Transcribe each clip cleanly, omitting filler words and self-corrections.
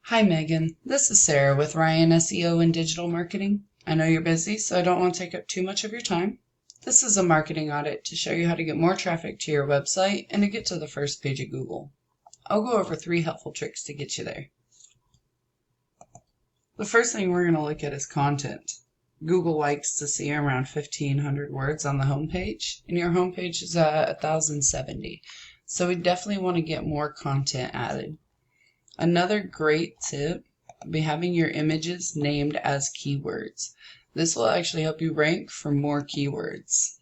Hi Megan, this is Sarah with Ryan SEO and Digital Marketing. I know you're busy, so I don't want to take up too much of your time. This is a marketing audit to show you how to get more traffic to your website and to get to the first page of Google. I'll go over 3 helpful tricks to get you there. The first thing we're going to look at is content. Google likes to see around 1,500 words on the homepage, and your homepage is at 1,070. So we definitely want to get more content added. Another great tip would be having your images named as keywords. This will actually help you rank for more keywords.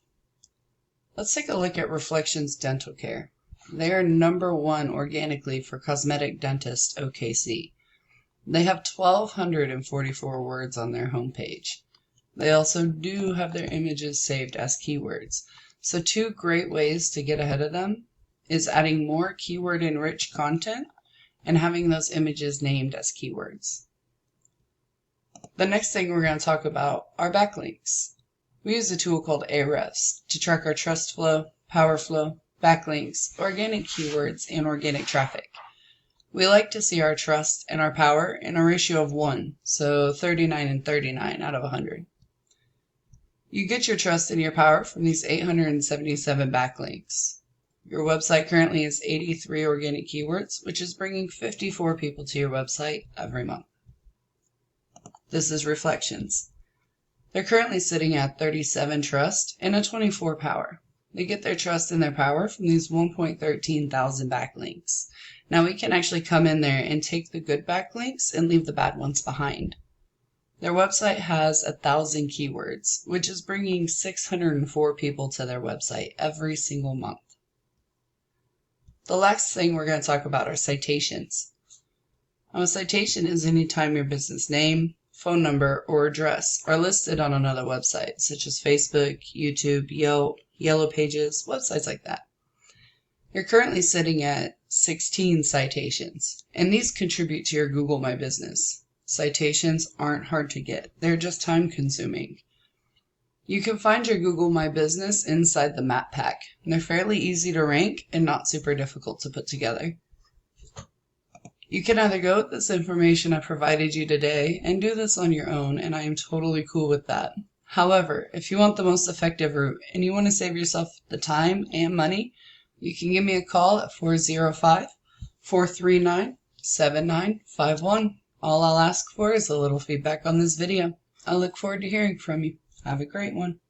Let's take a look at Reflections Dental Care. They are #1 organically for Cosmetic Dentist OKC. They have 1,244 words on their homepage. They also do have their images saved as keywords. So 2 great ways to get ahead of them is adding more keyword-enriched content and having those images named as keywords. The next thing we're going to talk about are backlinks. We use a tool called Ahrefs to track our trust flow, power flow, backlinks, organic keywords, and organic traffic. We like to see our trust and our power in a ratio of 1, so 39 and 39 out of 100. You get your trust and your power from these 877 backlinks. Your website currently has 83 organic keywords, which is bringing 54 people to your website every month. This is Reflections. They're currently sitting at 37 trust and a 24 power. They get their trust and their power from these 1.13 thousand backlinks. Now we can actually come in there and take the good backlinks and leave the bad ones behind. Their website has 1,000 keywords, which is bringing 604 people to their website every single month. The last thing we're going to talk about are citations. A citation is any time your business name, phone number, or address are listed on another website, such as Facebook, YouTube, Yelp, Yellow Pages, websites like that. You're currently sitting at 16 citations, and these contribute to your Google My Business. Citations aren't hard to get, they're just time consuming. You can find your Google My Business inside the map pack. They're fairly easy to rank and not super difficult to put together. You can either go with this information I provided you today and do this on your own, and I am totally cool with that. However, if you want the most effective route and you want to save yourself the time and money, you can give me a call at 405-439-7951. All I'll ask for is a little feedback on this video. I look forward to hearing from you. Have a great one.